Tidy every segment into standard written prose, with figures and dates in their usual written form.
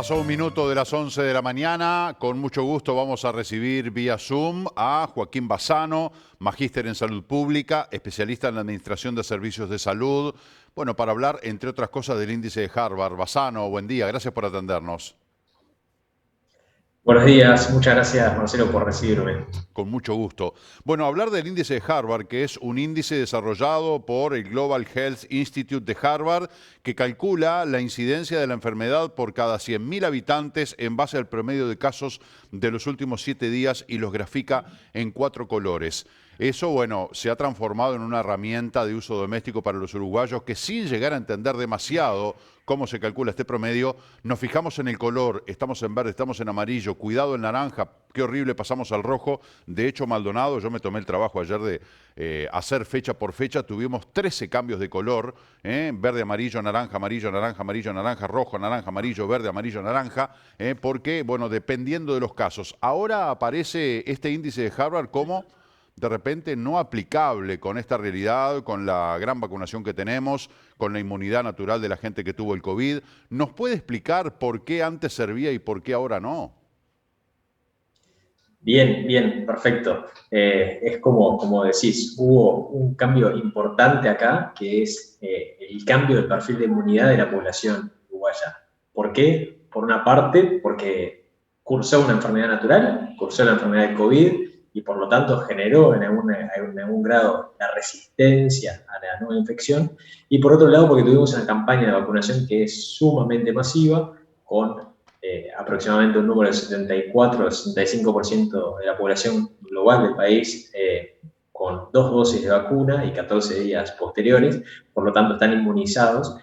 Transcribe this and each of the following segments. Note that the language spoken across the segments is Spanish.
Pasó un minuto de las 11 de la mañana. Con mucho gusto vamos a recibir vía Zoom a Joaquín Bassano, magíster en salud pública, especialista en la administración de servicios de salud. Bueno, para hablar, entre otras cosas, del índice de Harvard. Bassano, buen día, gracias por atendernos. Buenos días, muchas gracias Marcelo por recibirme. Con mucho gusto. Bueno, hablar del índice de Harvard, que es un índice desarrollado por el Global Health Institute de Harvard, que calcula la incidencia de la enfermedad por cada 100.000 habitantes en base al promedio de casos de los últimos 7 días y los grafica en 4 colores. Eso, bueno, se ha transformado en una herramienta de uso doméstico para los uruguayos que, sin llegar a entender demasiado cómo se calcula este promedio, nos fijamos en el color, estamos en verde, estamos en amarillo, cuidado el naranja, qué horrible, pasamos al rojo. De hecho, Maldonado, yo me tomé el trabajo ayer de hacer fecha por fecha, tuvimos 13 cambios de color, verde, amarillo, naranja, amarillo, naranja, amarillo, naranja, rojo, naranja, amarillo, verde, amarillo, naranja, porque, bueno, dependiendo de los casos. Ahora aparece este índice de Harvard como de repente no aplicable con esta realidad, con la gran vacunación que tenemos, con la inmunidad natural de la gente que tuvo el COVID. ¿Nos puede explicar por qué antes servía y por qué ahora no? Bien, bien, perfecto. Es como decís, hubo un cambio importante acá, que es el cambio del perfil de inmunidad de la población uruguaya. ¿Por qué? Por una parte, porque cursó una enfermedad natural, cursó la enfermedad del COVID y por lo tanto generó en algún grado la resistencia a la nueva infección. Y por otro lado, porque tuvimos una campaña de vacunación que es sumamente masiva, con aproximadamente un número del 74-65% de la población global del país con 2 dosis de vacuna y 14 días posteriores, por lo tanto están inmunizados.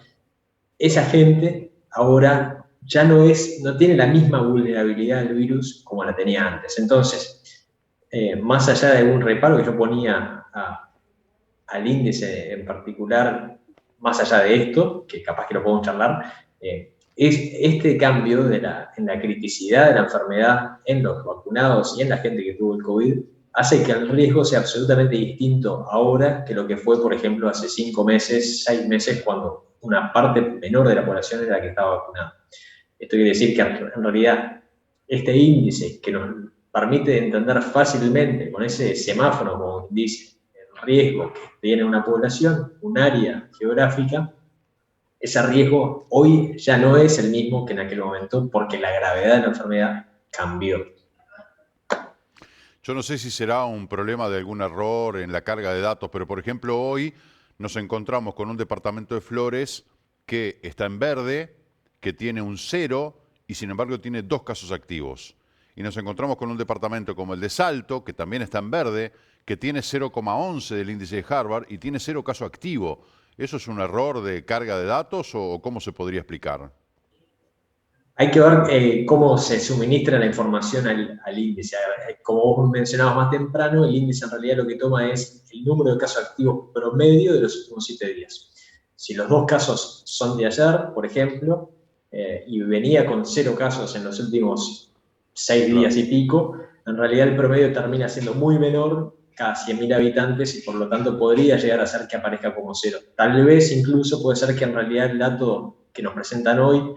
Esa gente ahora ya no tiene la misma vulnerabilidad al virus como la tenía antes. Entonces, más allá de algún reparo que yo ponía al índice en particular, más allá de esto, que capaz que lo podemos charlar, es este cambio en la criticidad de la enfermedad en los vacunados y en la gente que tuvo el COVID hace que el riesgo sea absolutamente distinto ahora que lo que fue, por ejemplo, hace 5 meses, 6 meses, cuando una parte menor de la población era la que estaba vacunada. Esto quiere decir que en realidad este índice que nos permite entender fácilmente con ese semáforo, como dice, el riesgo que tiene una población, un área geográfica, ese riesgo hoy ya no es el mismo que en aquel momento porque la gravedad de la enfermedad cambió. Yo no sé si será un problema de algún error en la carga de datos, pero por ejemplo hoy nos encontramos con un departamento de Flores que está en verde, que tiene un cero y sin embargo tiene 2 casos activos. Y nos encontramos con un departamento como el de Salto, que también está en verde, que tiene 0,11 del índice de Harvard y tiene 0 caso activo. ¿Eso es un error de carga de datos o cómo se podría explicar? Hay que ver cómo se suministra la información al índice. Como vos mencionabas más temprano, el índice en realidad lo que toma es el número de casos activos promedio de los últimos 7 días. Si los 2 casos son de ayer, por ejemplo, y venía con 0 casos en los últimos 6 Claro. días y pico, en realidad el promedio termina siendo muy menor cada 100.000 habitantes y por lo tanto podría llegar a ser que aparezca como cero. Tal vez incluso puede ser que en realidad el dato que nos presentan hoy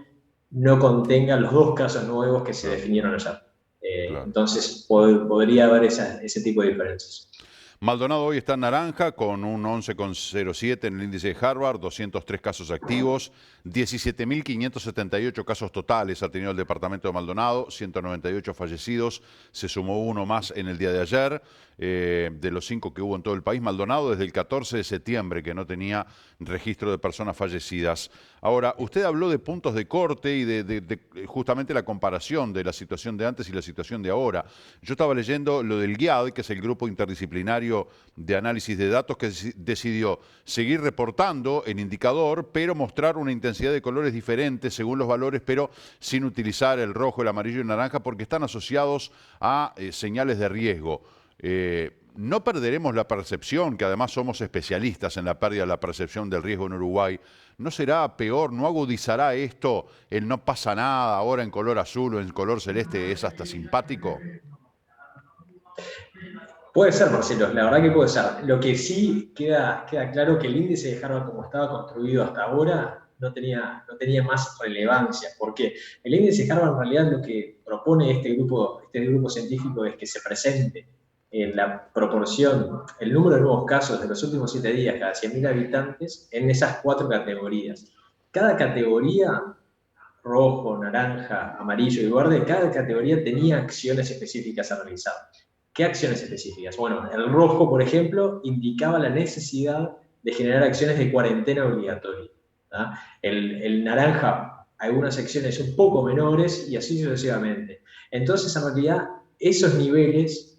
no contenga los 2 casos nuevos que se Claro, definieron ayer. claro. Entonces podría haber ese tipo de diferencias. Maldonado hoy está en naranja con un 11,07 en el índice de Harvard, 203 casos activos, 17.578 casos totales ha tenido el departamento de Maldonado, 198 fallecidos, se sumó uno más en el día de ayer, de los 5 que hubo en todo el país. Maldonado desde el 14 de septiembre que no tenía registro de personas fallecidas. Ahora, usted habló de puntos de corte y de justamente la comparación de la situación de antes y la situación de ahora. Yo estaba leyendo lo del GIAD, que es el grupo interdisciplinario de análisis de datos, que decidió seguir reportando el indicador, pero mostrar una intensidad de colores diferentes según los valores, pero sin utilizar el rojo, el amarillo y el naranja, porque están asociados a señales de riesgo. No perderemos la percepción, que además somos especialistas en la pérdida de la percepción del riesgo en Uruguay. ¿No será peor, no agudizará esto el no pasa nada ahora en color azul o en color celeste es hasta simpático? Puede ser, Marcelo, la verdad que puede ser. Lo que sí queda claro que el índice de Harvard como estaba construido hasta ahora no tenía más relevancia. ¿Por qué? El índice Harvard en realidad lo que propone este grupo científico es que se presente la proporción, el número de nuevos casos de los últimos 7 días cada 100.000 habitantes en esas 4 categorías. Cada categoría, rojo, naranja, amarillo y verde, cada categoría tenía acciones específicas a realizar. ¿Qué acciones específicas? Bueno, el rojo, por ejemplo, indicaba la necesidad de generar acciones de cuarentena obligatoria. El naranja, algunas acciones un poco menores y así sucesivamente. Entonces, en realidad, esos niveles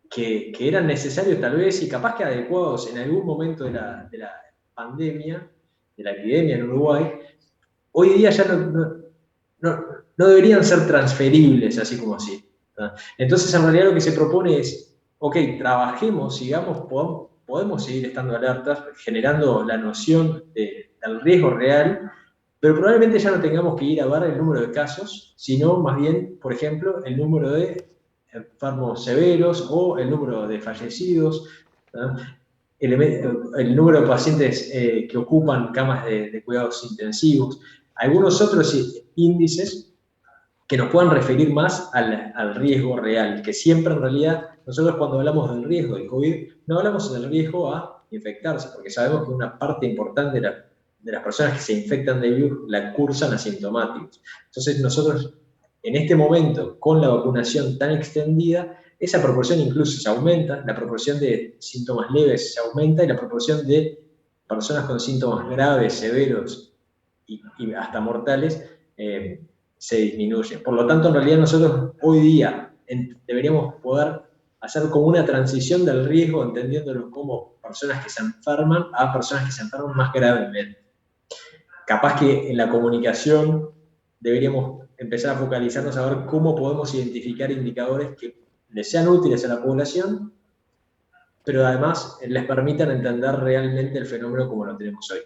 que eran necesarios tal vez y capaz que adecuados en algún momento de la pandemia, de la epidemia en Uruguay, hoy día ya no deberían ser transferibles así como así. Entonces, en realidad lo que se propone es, ok, trabajemos, sigamos, podemos seguir estando alertas, generando la noción del riesgo real, pero probablemente ya no tengamos que ir a ver el número de casos, sino más bien, por ejemplo, el número de enfermos severos o el número de fallecidos, el número de pacientes que ocupan camas de cuidados intensivos, algunos otros índices que nos puedan referir más al riesgo real, que siempre en realidad nosotros cuando hablamos del riesgo de COVID no hablamos del riesgo a infectarse, porque sabemos que una parte importante de las personas que se infectan de virus la cursan asintomáticos. Entonces nosotros en este momento, con la vacunación tan extendida, esa proporción incluso se aumenta, la proporción de síntomas leves se aumenta y la proporción de personas con síntomas graves, severos y hasta mortales se disminuye. Por lo tanto, en realidad nosotros hoy día deberíamos poder hacer como una transición del riesgo, entendiéndolo como personas que se enferman a personas que se enferman más gravemente. Capaz que en la comunicación deberíamos empezar a focalizarnos a ver cómo podemos identificar indicadores que les sean útiles a la población, pero además les permitan entender realmente el fenómeno como lo tenemos hoy.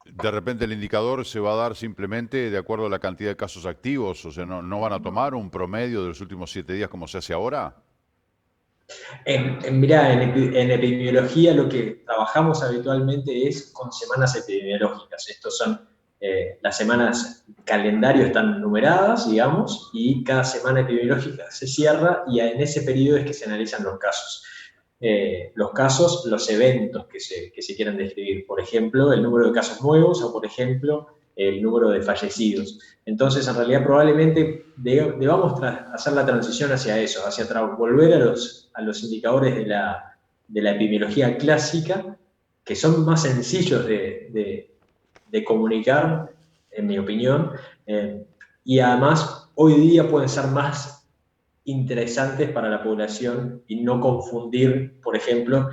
De repente el indicador se va a dar simplemente de acuerdo a la cantidad de casos activos, o sea, no van a tomar un promedio de los últimos 7 días como se hace ahora. Mirá, en epidemiología lo que trabajamos habitualmente es con semanas epidemiológicas. Estos son las semanas, calendario están numeradas, digamos, y cada semana epidemiológica se cierra y en ese periodo es que se analizan los casos. Los eventos que se quieran describir, por ejemplo, el número de casos nuevos o, por ejemplo, el número de fallecidos. Entonces, en realidad, probablemente debamos hacer la transición hacia eso, hacia volver a los indicadores de la epidemiología clásica, que son más sencillos de comunicar, en mi opinión, y además hoy día pueden ser más interesantes para la población y no confundir, por ejemplo,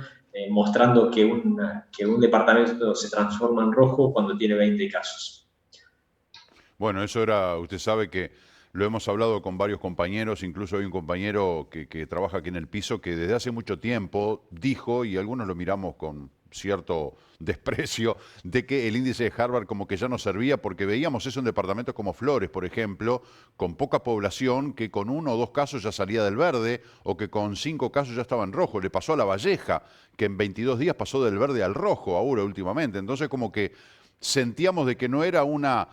mostrando que un departamento se transforma en rojo cuando tiene 20 casos. Bueno, eso era, usted sabe que lo hemos hablado con varios compañeros, incluso hay un compañero que trabaja aquí en el piso que desde hace mucho tiempo dijo, y algunos lo miramos con cierto desprecio, de que el índice de Harvard como que ya no servía porque veíamos eso en departamentos como Flores, por ejemplo, con poca población, que con 1 o 2 casos ya salía del verde o que con 5 casos ya estaba en rojo. Le pasó a La Valleja, que en 22 días pasó del verde al rojo ahora últimamente. Entonces como que sentíamos de que no era una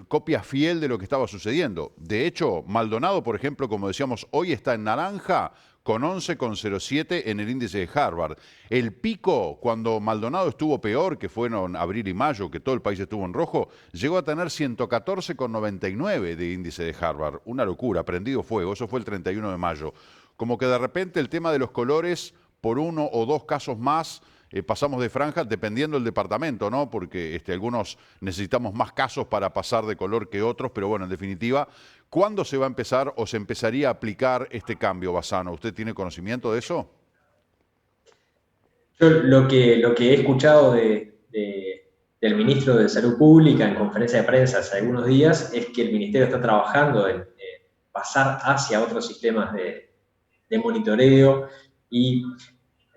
copia fiel de lo que estaba sucediendo. De hecho, Maldonado, por ejemplo, como decíamos, hoy está en naranja con 11,07 en el índice de Harvard. El pico, cuando Maldonado estuvo peor, que fueron abril y mayo, que todo el país estuvo en rojo, llegó a tener 114,99 de índice de Harvard. Una locura, prendido fuego. Eso fue el 31 de mayo. Como que de repente el tema de los colores, por 1 o 2 casos más, pasamos de franja dependiendo del departamento, ¿no? Porque algunos necesitamos más casos para pasar de color que otros, pero bueno, en definitiva, ¿cuándo se va a empezar o se empezaría a aplicar este cambio, Bassano? ¿Usted tiene conocimiento de eso? Yo lo que he escuchado del ministro de Salud Pública en conferencia de prensa hace algunos días es que el ministerio está trabajando en pasar hacia otros sistemas de monitoreo y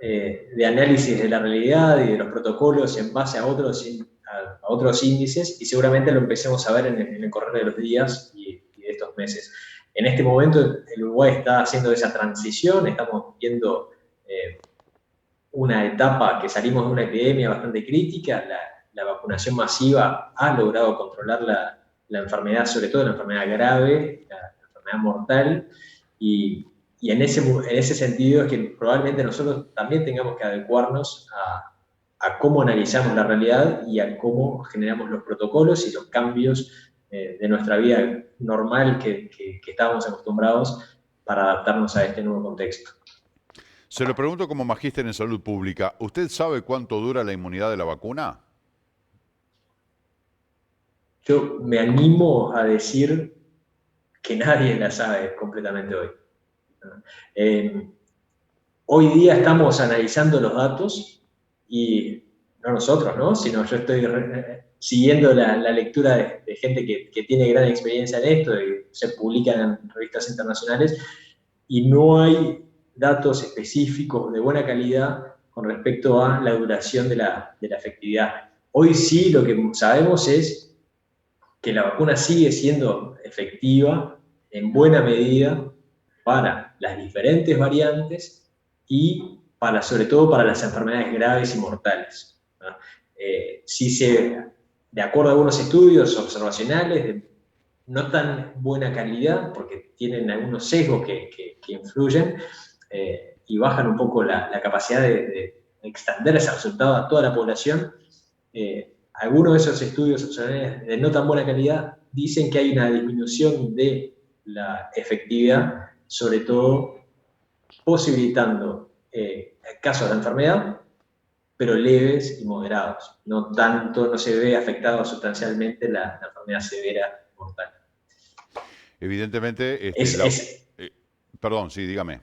de análisis de la realidad y de los protocolos en base a otros índices y seguramente lo empecemos a ver en el correr de los días y de estos meses. En este momento el Uruguay está haciendo esa transición, estamos viendo una etapa que salimos de una epidemia bastante crítica, la vacunación masiva ha logrado controlar la enfermedad, sobre todo la enfermedad grave, la enfermedad mortal, y en ese sentido es que probablemente nosotros también tengamos que adecuarnos a cómo analizamos la realidad y a cómo generamos los protocolos y los cambios de nuestra vida normal que estábamos acostumbrados para adaptarnos a este nuevo contexto. Se lo pregunto como magíster en salud pública. ¿Usted sabe cuánto dura la inmunidad de la vacuna? Yo me animo a decir que nadie la sabe completamente hoy. Eh, Hoy día estamos analizando los datos y no nosotros, ¿no? Sino yo estoy siguiendo la lectura de gente que tiene gran experiencia en esto, y se publican en revistas internacionales, y no hay datos específicos de buena calidad con respecto a la duración de la efectividad. Hoy sí lo que sabemos es que la vacuna sigue siendo efectiva en buena medida para las diferentes variantes y para, sobre todo para las enfermedades graves y mortales, ¿no? De acuerdo a algunos estudios observacionales de no tan buena calidad, porque tienen algunos sesgos que influyen y bajan un poco la capacidad de extender ese resultado a toda la población. Algunos de esos estudios de no tan buena calidad dicen que hay una disminución de la efectividad, sobre todo posibilitando casos de enfermedad, pero leves y moderados. No tanto, no se ve afectado sustancialmente la enfermedad severa mortal. Evidentemente, Es, es, eh, perdón, sí, dígame.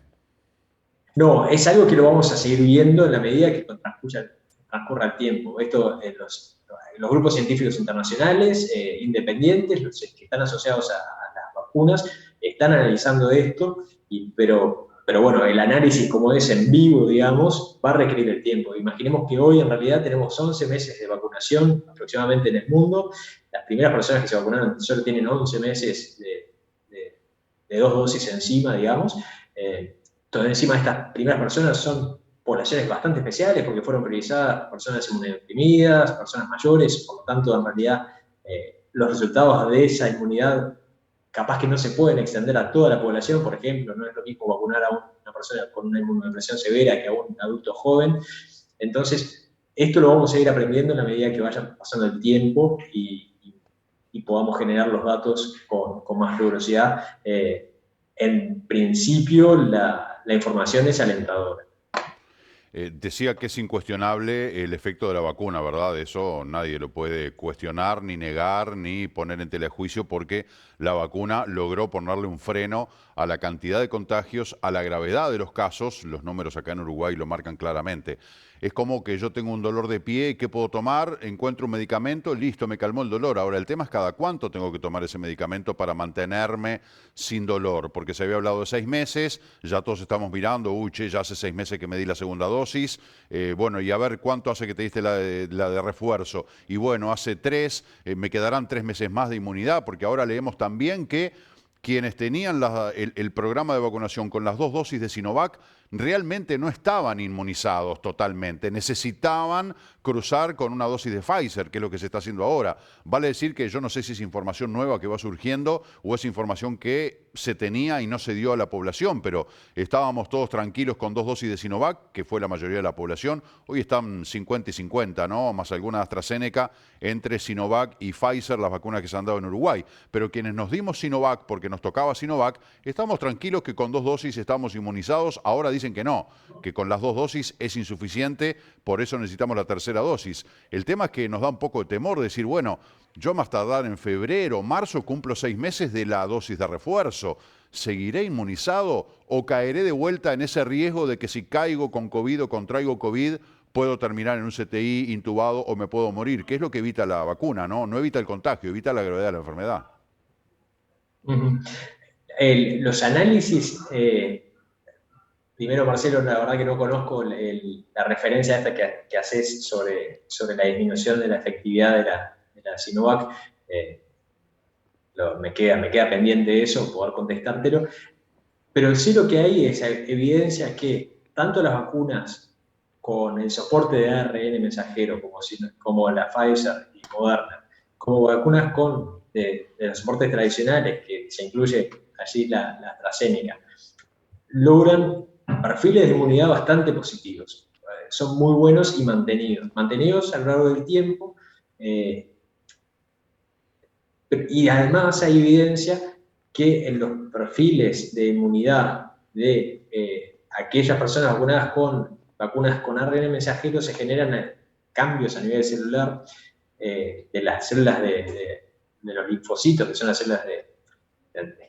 no, es algo que lo vamos a seguir viendo en la medida que transcurra el tiempo. Esto, los grupos científicos internacionales, independientes, los que están asociados a las vacunas, están analizando esto, pero bueno, el análisis como es en vivo, digamos, va a requerir el tiempo. Imaginemos que hoy en realidad tenemos 11 meses de vacunación aproximadamente en el mundo. Las primeras personas que se vacunaron solo tienen 11 meses de dos dosis encima, digamos. Entonces, encima de estas primeras personas son poblaciones bastante especiales porque fueron priorizadas personas inmunodeprimidas, personas mayores, por lo tanto, en realidad, los resultados de esa inmunidad capaz que no se pueden extender a toda la población. Por ejemplo, no es lo mismo vacunar a una persona con una inmunodepresión severa que a un adulto joven. Entonces, esto lo vamos a ir aprendiendo en la medida que vaya pasando el tiempo y podamos generar los datos con más rigurosidad. En principio, la información es alentadora. Decía que es incuestionable el efecto de la vacuna, ¿verdad? Eso nadie lo puede cuestionar, ni negar, ni poner en telejuicio, porque la vacuna logró ponerle un freno a la cantidad de contagios, a la gravedad de los casos. Los números acá en Uruguay lo marcan claramente. Es como que yo tengo un dolor de pie, ¿qué puedo tomar? Encuentro un medicamento, listo, me calmó el dolor. Ahora, el tema es cada cuánto tengo que tomar ese medicamento para mantenerme sin dolor, porque se había hablado de 6 meses, ya todos estamos mirando, uy, che, ya hace 6 meses que me di la segunda dosis, bueno, y a ver cuánto hace que te diste la de refuerzo. Y bueno, hace 3, me quedarán 3 meses más de inmunidad, porque ahora leemos también que quienes tenían el programa de vacunación con las 2 dosis de Sinovac realmente no estaban inmunizados totalmente, necesitaban cruzar con una dosis de Pfizer, que es lo que se está haciendo ahora. Vale decir que yo no sé si es información nueva que va surgiendo o es información que se tenía y no se dio a la población, pero estábamos todos tranquilos con 2 dosis de Sinovac, que fue la mayoría de la población. Hoy están 50 y 50, ¿no? Más alguna AstraZeneca, entre Sinovac y Pfizer, las vacunas que se han dado en Uruguay. Pero quienes nos dimos Sinovac porque nos tocaba Sinovac, estamos tranquilos que con 2 dosis estamos inmunizados. Ahora dicen que no, que con las 2 dosis es insuficiente, por eso necesitamos la tercera dosis. El tema es que nos da un poco de temor decir, bueno, yo más tardar en febrero, marzo, cumplo 6 meses de la dosis de refuerzo. ¿Seguiré inmunizado o caeré de vuelta en ese riesgo de que si caigo con COVID o contraigo COVID, puedo terminar en un CTI intubado o me puedo morir? ¿Qué es lo que evita la vacuna? No evita el contagio, evita la gravedad de la enfermedad. Uh-huh. Los análisis, primero Marcelo, la verdad que no conozco la referencia esta que haces sobre la disminución de la efectividad de la Sinovac. Me queda pendiente eso, poder contestártelo. Pero sí lo que hay es evidencia que tanto las vacunas con el soporte de ARN mensajero, como la Pfizer y Moderna, como vacunas de los soportes tradicionales, que se incluye allí la AstraZeneca, logran perfiles de inmunidad bastante positivos. Son muy buenos y mantenidos a lo largo del tiempo. Y además hay evidencia que en los perfiles de inmunidad de aquellas personas vacunas con ARN mensajero se generan cambios a nivel celular de las células de los linfocitos, que son las células que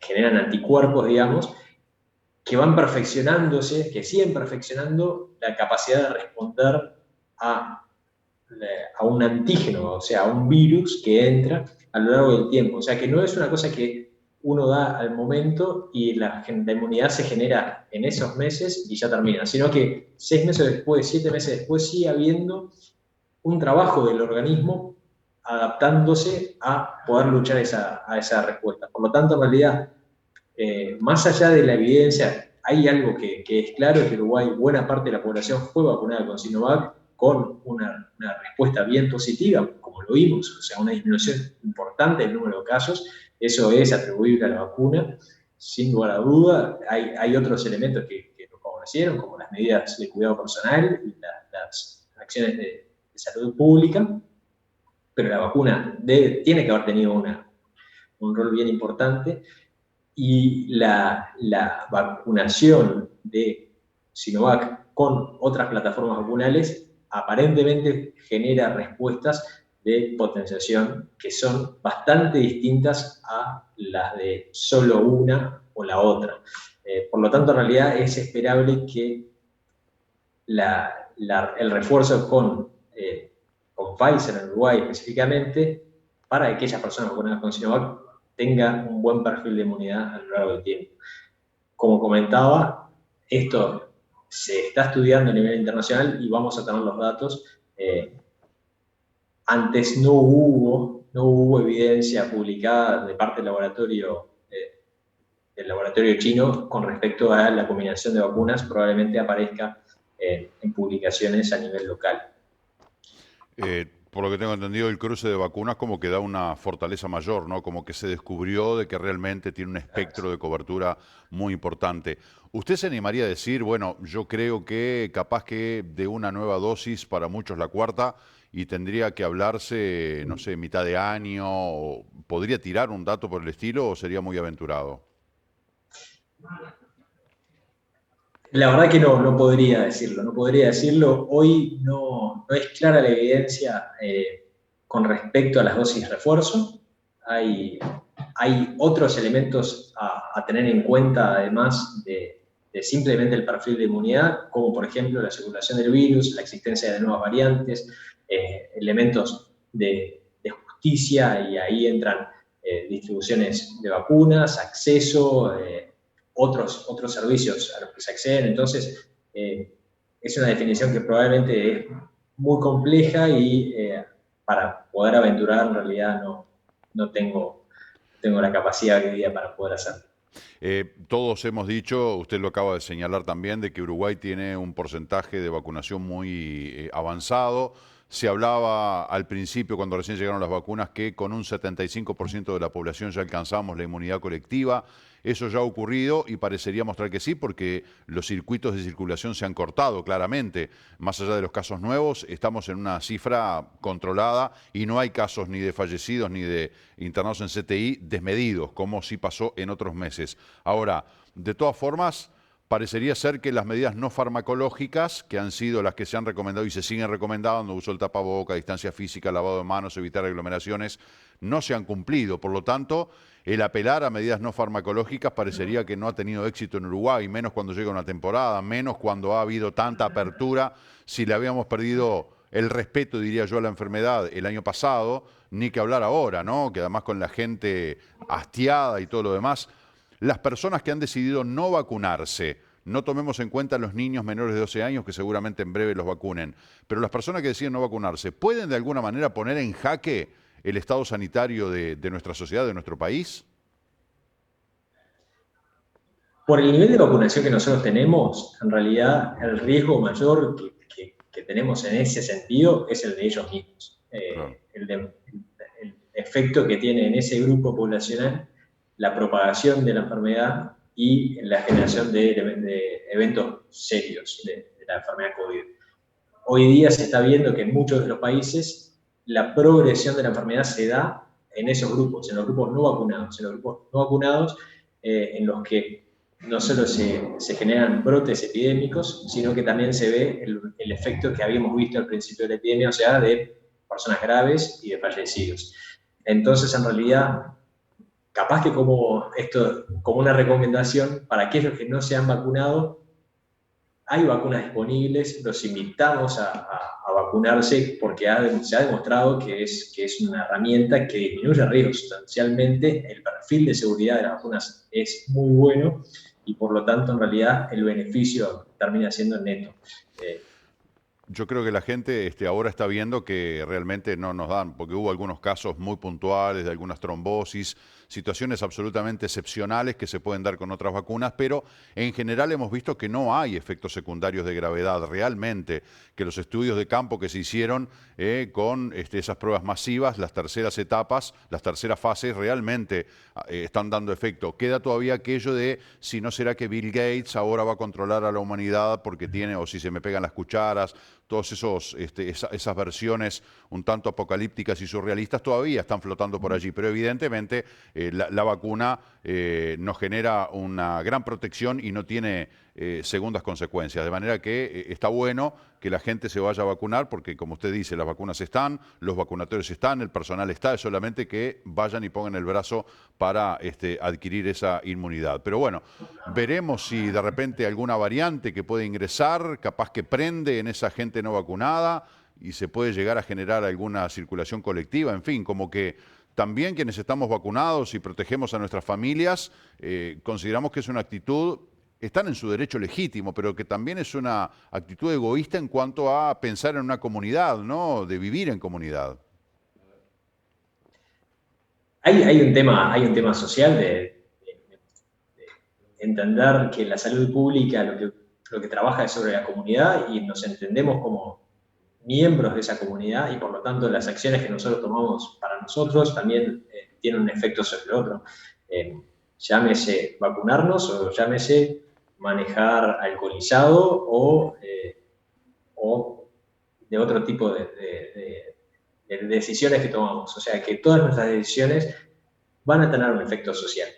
generan anticuerpos, digamos, que van perfeccionándose, que siguen perfeccionando la capacidad de responder a un antígeno, o sea, a un virus que entra a lo largo del tiempo. O sea, que no es una cosa que uno da al momento y la inmunidad se genera en esos meses y ya termina, sino que 6 meses después, 7 meses después, sigue habiendo un trabajo del organismo adaptándose a poder luchar a esa respuesta. Por lo tanto, en realidad, más allá de la evidencia, hay algo que es claro, es que Uruguay, buena parte de la población fue vacunada con Sinovac con una respuesta bien positiva, como lo vimos, o sea, una disminución importante del número de casos. Eso es atribuible a la vacuna, sin lugar a duda. Hay otros elementos que lo favorecieron, como las medidas de cuidado personal y las acciones de salud pública, pero la vacuna tiene que haber tenido un rol bien importante. Y la vacunación de Sinovac con otras plataformas vacunales aparentemente genera respuestas de potenciación que son bastante distintas a las de solo una o la otra. Por lo tanto, en realidad es esperable que el refuerzo con Pfizer en Uruguay específicamente, para aquellas personas vacunadas con Sinovac, tenga un buen perfil de inmunidad a lo largo del tiempo. Como comentaba, esto se está estudiando a nivel internacional y vamos a tener los datos. Antes no hubo evidencia publicada de parte del laboratorio chino con respecto a la combinación de vacunas. Probablemente aparezca en publicaciones a nivel local. Por lo que tengo entendido, el cruce de vacunas como que da una fortaleza mayor, ¿no? Como que se descubrió de que realmente tiene un espectro de cobertura muy importante. ¿Usted se animaría a decir, bueno, yo creo que capaz que de una nueva dosis, para muchos la cuarta, y tendría que hablarse, no sé, mitad de año, o podría tirar un dato por el estilo, o sería muy aventurado? La verdad que no podría decirlo, no podría decirlo. Hoy no es clara la evidencia con respecto a las dosis de refuerzo. Hay otros elementos a tener en cuenta, además de simplemente el perfil de inmunidad, como por ejemplo la circulación del virus, la existencia de nuevas variantes, elementos de justicia, y ahí entran distribuciones de vacunas, acceso, otros servicios a los que se acceden. Entonces, es una definición que probablemente es muy compleja y para poder aventurar en realidad no tengo la capacidad hoy día para poder hacerlo. Todos hemos dicho, usted lo acaba de señalar también, de que Uruguay tiene un porcentaje de vacunación muy avanzado. Se hablaba al principio, cuando recién llegaron las vacunas, que con un 75% de la población ya alcanzamos la inmunidad colectiva. Eso ya ha ocurrido y parecería mostrar que sí, porque los circuitos de circulación se han cortado claramente. Más allá de los casos nuevos, estamos en una cifra controlada y no hay casos ni de fallecidos ni de internados en CTI desmedidos, como sí pasó en otros meses. Ahora, de todas formas, parecería ser que las medidas no farmacológicas, que han sido las que se han recomendado y se siguen recomendando, uso del tapaboca, distancia física, lavado de manos, evitar aglomeraciones, no se han cumplido. Por lo tanto, el apelar a medidas no farmacológicas parecería que no ha tenido éxito en Uruguay, menos cuando llega una temporada, menos cuando ha habido tanta apertura. Si le habíamos perdido el respeto, diría yo, a la enfermedad el año pasado, ni que hablar ahora, ¿no? Que además con la gente hastiada y todo lo demás. Las personas que han decidido no vacunarse, no tomemos en cuenta a los niños menores de 12 años, que seguramente en breve los vacunen, pero las personas que deciden no vacunarse, ¿pueden de alguna manera poner en jaque el estado sanitario de nuestra sociedad, de nuestro país? Por el nivel de vacunación que nosotros tenemos, en realidad el riesgo mayor que tenemos en ese sentido es el de ellos mismos. Claro. El efecto que tiene en ese grupo poblacional la propagación de la enfermedad y la generación de eventos serios de la enfermedad COVID. Hoy día se está viendo que en muchos de los países la progresión de la enfermedad se da en esos grupos, en los grupos no vacunados, en los que no solo se generan brotes epidémicos, sino que también se ve el efecto que habíamos visto al principio de la epidemia, o sea, de personas graves y de fallecidos. Entonces, en realidad, capaz que como una recomendación para aquellos que no se han vacunado, hay vacunas disponibles, los invitamos a vacunarse porque se ha demostrado que es una herramienta que disminuye riesgos sustancialmente. El perfil de seguridad de las vacunas es muy bueno y por lo tanto en realidad el beneficio termina siendo neto. Yo creo que la gente ahora está viendo que realmente no nos dan, porque hubo algunos casos muy puntuales de algunas trombosis, situaciones absolutamente excepcionales que se pueden dar con otras vacunas, pero en general hemos visto que no hay efectos secundarios de gravedad realmente, que los estudios de campo que se hicieron con esas pruebas masivas, las terceras etapas, las terceras fases, realmente están dando efecto. Queda todavía aquello de si no será que Bill Gates ahora va a controlar a la humanidad porque tiene, o si se me pegan las cucharas, todos esas versiones un tanto apocalípticas y surrealistas todavía están flotando por allí, pero evidentemente la vacuna nos genera una gran protección y no tiene segundas consecuencias, de manera que está bueno que la gente se vaya a vacunar porque, como usted dice, las vacunas están, los vacunatorios están, el personal está, es solamente que vayan y pongan el brazo para adquirir esa inmunidad. Pero bueno, veremos si de repente alguna variante que puede ingresar, capaz que prende en esa gente no vacunada y se puede llegar a generar alguna circulación colectiva, en fin, como que también quienes estamos vacunados y protegemos a nuestras familias, consideramos que es una actitud, están en su derecho legítimo, pero que también es una actitud egoísta en cuanto a pensar en una comunidad, ¿no? De vivir en comunidad. Hay un tema social de entender que la salud pública lo que trabaja es sobre la comunidad y nos entendemos como miembros de esa comunidad y por lo tanto las acciones que nosotros tomamos para nosotros también tienen un efecto sobre el otro. Llámese vacunarnos o llámese manejar alcoholizado o de otro tipo de decisiones que tomamos. O sea que todas nuestras decisiones van a tener un efecto social.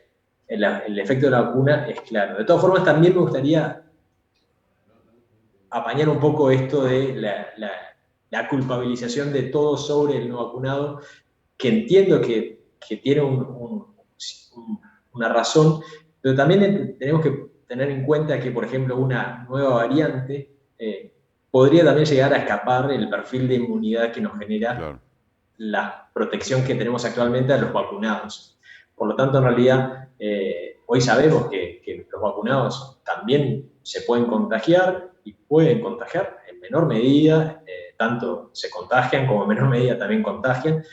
El efecto de la vacuna es claro. De todas formas, también me gustaría apañar un poco esto de la culpabilización de todo sobre el no vacunado, que entiendo que tiene una razón, pero también tenemos que tener en cuenta que, por ejemplo, una nueva variante podría también llegar a escapar el perfil de inmunidad que nos genera Claro. la protección que tenemos actualmente a los vacunados. Por lo tanto, en realidad, hoy sabemos que los vacunados también se pueden contagiar y pueden contagiar en menor medida, tanto se contagian como en menor medida también contagian,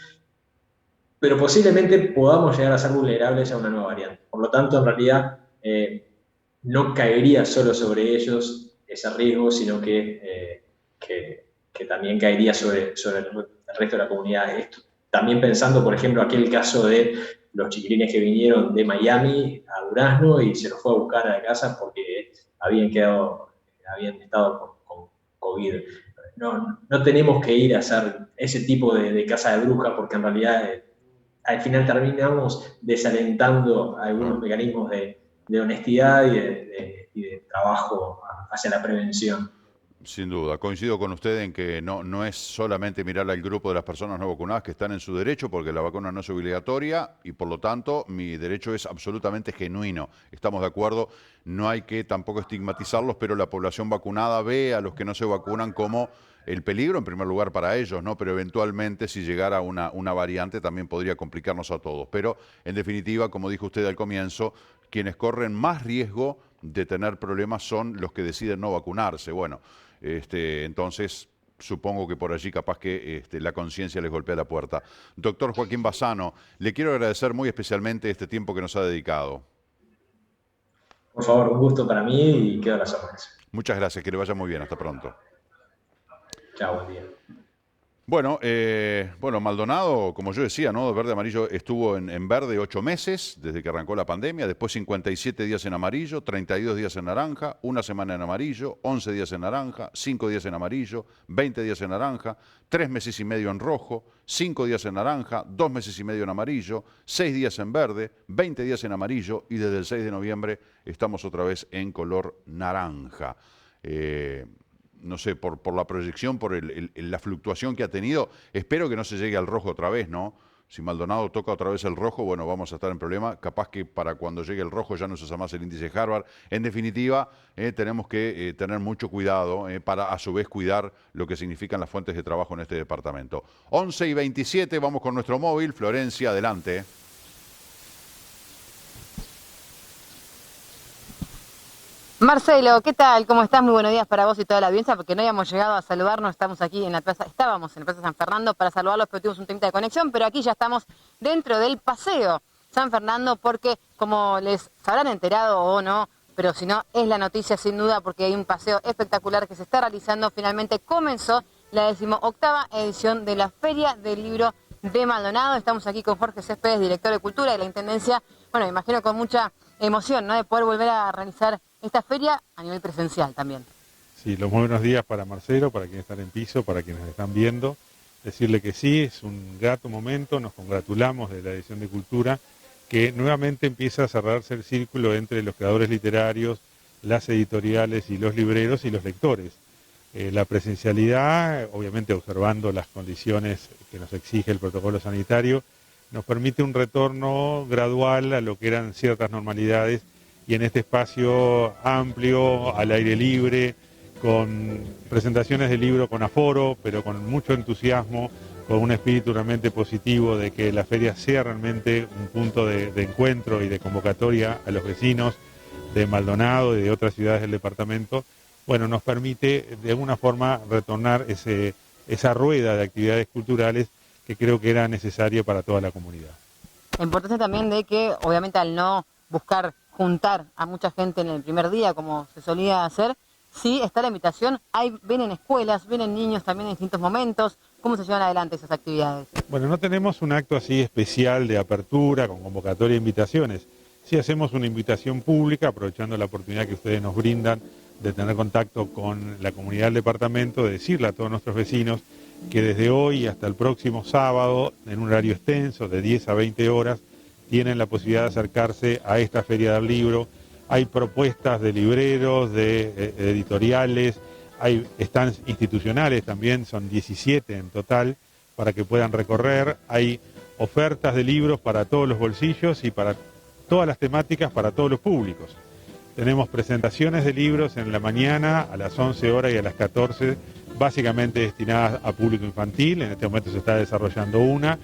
pero posiblemente podamos llegar a ser vulnerables a una nueva variante. Por lo tanto, en realidad, no caería solo sobre ellos ese riesgo, sino que también caería sobre el resto de la comunidad. Esto, también pensando, por ejemplo, aquel caso de los chiquilines que vinieron de Miami a Durazno y se los fue a buscar a la casa porque habían estado con COVID. No tenemos que ir a hacer ese tipo de casa de bruja porque en realidad al final terminamos desalentando algunos Claro. mecanismos de honestidad y de trabajo hacia la prevención. Sin duda, coincido con usted en que no es solamente mirar al grupo de las personas no vacunadas que están en su derecho, porque la vacuna no es obligatoria y por lo tanto mi derecho es absolutamente genuino. Estamos de acuerdo, no hay que tampoco estigmatizarlos, pero la población vacunada ve a los que no se vacunan como el peligro en primer lugar para ellos, ¿no? Pero eventualmente si llegara una variante también podría complicarnos a todos. Pero en definitiva, como dijo usted al comienzo, quienes corren más riesgo de tener problemas son los que deciden no vacunarse. Bueno, entonces supongo que por allí capaz que la conciencia les golpea la puerta. Doctor Joaquín Bassano, le quiero agradecer muy especialmente este tiempo que nos ha dedicado. Por favor, un gusto para mí y quedo a las órdenes. Muchas gracias, que le vaya muy bien, hasta pronto. Chao, buen día. Bueno, bueno, Maldonado, como yo decía, ¿no? Verde amarillo estuvo en verde 8 meses desde que arrancó la pandemia, después 57 días en amarillo, 32 días en naranja, una semana en amarillo, 11 días en naranja, 5 días en amarillo, 20 días en naranja, 3 meses y medio en rojo, 5 días en naranja, 2 meses y medio en amarillo, 6 días en verde, 20 días en amarillo y desde el 6 de noviembre estamos otra vez en color naranja. No sé, por la proyección, por la fluctuación que ha tenido, espero que no se llegue al rojo otra vez, ¿no? Si Maldonado toca otra vez el rojo, bueno, vamos a estar en problema. Capaz que para cuando llegue el rojo ya no se usa más el índice de Harvard. En definitiva, tenemos que tener mucho cuidado para a su vez cuidar lo que significan las fuentes de trabajo en este departamento. 11:27, vamos con nuestro móvil. Florencia, adelante. Marcelo, ¿qué tal? ¿Cómo estás? Muy buenos días para vos y toda la audiencia, porque no habíamos llegado a saludarnos, estábamos en la plaza San Fernando para saludarlos, pero tuvimos un tema de conexión, pero aquí ya estamos dentro del paseo San Fernando, porque como les habrán enterado o no, pero si no, es la noticia sin duda, porque hay un paseo espectacular que se está realizando. Finalmente comenzó la 18ª edición de la Feria del Libro de Maldonado. Estamos aquí con Jorge Céspedes, director de Cultura de la Intendencia. Bueno, me imagino con mucha emoción, ¿no?, de poder volver a realizar esta feria a nivel presencial también. Sí, los muy buenos días para Marcelo, para quienes están en piso, para quienes están viendo. Decirle que sí, es un grato momento, nos congratulamos de la edición de Cultura, que nuevamente empieza a cerrarse el círculo entre los creadores literarios, las editoriales y los libreros y los lectores. La presencialidad, obviamente observando las condiciones que nos exige el protocolo sanitario, nos permite un retorno gradual a lo que eran ciertas normalidades, y en este espacio amplio, al aire libre, con presentaciones de libro con aforo, pero con mucho entusiasmo, con un espíritu realmente positivo de que la feria sea realmente un punto de encuentro y de convocatoria a los vecinos de Maldonado y de otras ciudades del departamento. Bueno, nos permite de alguna forma retornar esa rueda de actividades culturales que creo que era necesaria para toda la comunidad. La importancia también de que, obviamente, al no buscar juntar a mucha gente en el primer día, como se solía hacer, sí está la invitación. Vienen escuelas, vienen niños también en distintos momentos. ¿Cómo se llevan adelante esas actividades? Bueno, no tenemos un acto así especial de apertura, con convocatoria e invitaciones. Sí hacemos una invitación pública, aprovechando la oportunidad que ustedes nos brindan de tener contacto con la comunidad del departamento, de decirle a todos nuestros vecinos que desde hoy hasta el próximo sábado, en un horario extenso de 10 a 20 horas, tienen la posibilidad de acercarse a esta Feria del Libro. Hay propuestas de libreros, de editoriales, hay stands institucionales también, son 17 en total, para que puedan recorrer. Hay ofertas de libros para todos los bolsillos y para todas las temáticas, para todos los públicos. Tenemos presentaciones de libros en la mañana, a las 11 horas y a las 14, básicamente destinadas a público infantil. En este momento se está desarrollando una.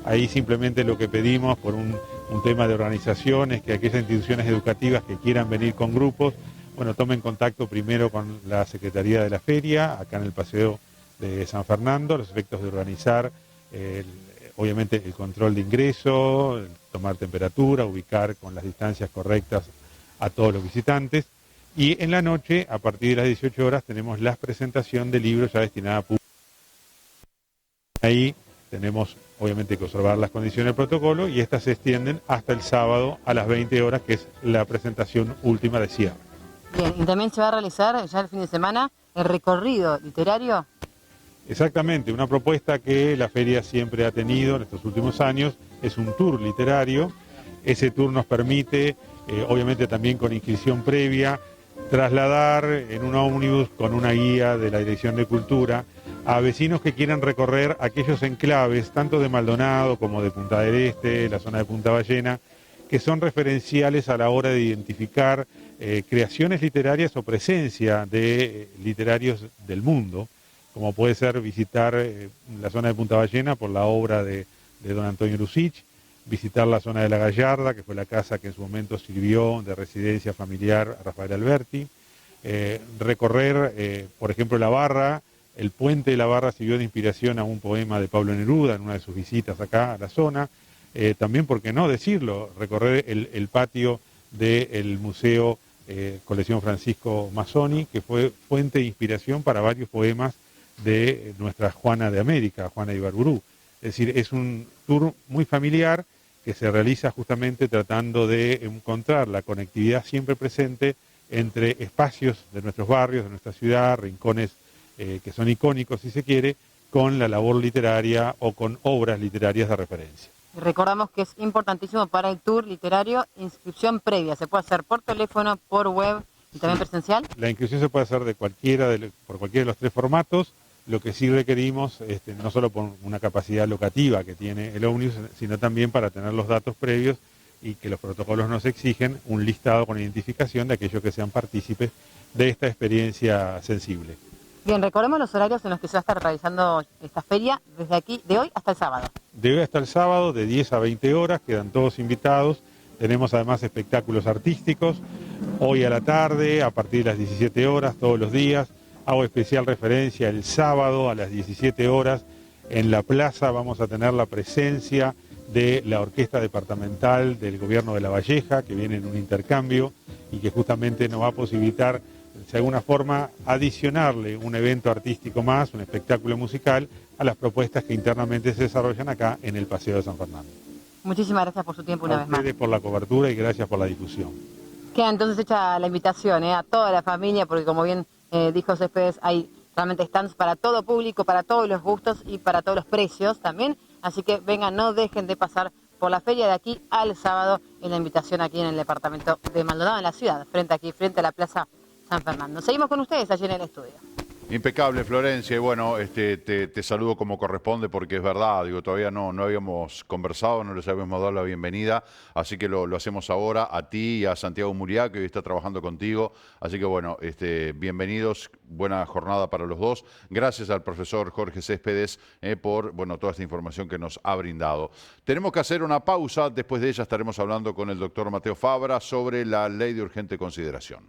Ahí simplemente lo que pedimos por un tema de organización es que aquellas instituciones educativas que quieran venir con grupos, bueno, tomen contacto primero con la Secretaría de la Feria, acá en el Paseo de San Fernando, los efectos de organizar, obviamente el control de ingreso, tomar temperatura, ubicar con las distancias correctas a todos los visitantes. Y en la noche, a partir de las 18 horas, tenemos la presentación de libros ya destinada a público. Ahí tenemos obviamente que observar las condiciones del protocolo, y estas se extienden hasta el sábado a las 20 horas, que es la presentación última de cierre. Bien, y también se va a realizar ya el fin de semana el recorrido literario. Exactamente, una propuesta que la feria siempre ha tenido en estos últimos años, es un tour literario. Ese tour nos permite, obviamente también con inscripción previa, trasladar en un ómnibus con una guía de la Dirección de Cultura a vecinos que quieran recorrer aquellos enclaves, tanto de Maldonado como de Punta del Este, la zona de Punta Ballena, que son referenciales a la hora de identificar creaciones literarias o presencia de literarios del mundo, como puede ser visitar la zona de Punta Ballena por la obra de don Antonio Lucich, visitar la zona de La Gallarda, que fue la casa que en su momento sirvió de residencia familiar a Rafael Alberti, recorrer, por ejemplo, La Barra. El puente de La Barra sirvió de inspiración a un poema de Pablo Neruda en una de sus visitas acá a la zona. También, ¿por qué no decirlo?, recorrer el patio del Museo Colección Francisco Mazzoni, que fue fuente de inspiración para varios poemas de nuestra Juana de América, Juana Ibarburú. Es decir, es un tour muy familiar que se realiza justamente tratando de encontrar la conectividad siempre presente entre espacios de nuestros barrios, de nuestra ciudad, rincones que son icónicos si se quiere, con la labor literaria o con obras literarias de referencia. Y recordamos que es importantísimo para el tour literario inscripción previa. Se puede hacer por teléfono, por web y también presencial. La inscripción se puede hacer por cualquiera de los 3 formatos. Lo que sí requerimos, no solo por una capacidad locativa que tiene el Omnibus, sino también para tener los datos previos y que los protocolos nos exigen un listado con identificación de aquellos que sean partícipes de esta experiencia sensible. Bien, recordemos los horarios en los que se va a estar realizando esta feria desde aquí, de hoy hasta el sábado. De hoy hasta el sábado, de 10 a 20 horas, quedan todos invitados. Tenemos además espectáculos artísticos. Hoy a la tarde, a partir de las 17 horas, todos los días. Hago especial referencia el sábado a las 17 horas. En la plaza vamos a tener la presencia de la Orquesta Departamental del Gobierno de La Valleja, que viene en un intercambio y que justamente nos va a posibilitar, de alguna forma, adicionarle un evento artístico más, un espectáculo musical, a las propuestas que internamente se desarrollan acá en el Paseo de San Fernando. Muchísimas gracias por su tiempo una vez más. A ustedes por la cobertura y gracias por la difusión. Queda entonces hecha la invitación a toda la familia, porque como bien dijo Céspedes, hay realmente stands para todo público, para todos los gustos y para todos los precios también. Así que vengan, no dejen de pasar por la feria de aquí al sábado en la invitación aquí en el departamento de Maldonado, en la ciudad, frente a la Plaza San Fernando. Seguimos con ustedes allí en el estudio. Impecable, Florencia, y bueno, te saludo como corresponde porque es verdad, digo, todavía no habíamos conversado, no les habíamos dado la bienvenida, así que lo hacemos ahora a ti y a Santiago Muriá, que hoy está trabajando contigo, así que bueno, bienvenidos, buena jornada para los dos. Gracias al profesor Jorge Céspedes por, bueno, toda esta información que nos ha brindado. Tenemos que hacer una pausa, después de ella estaremos hablando con el doctor Mateo Fabra sobre la ley de urgente consideración.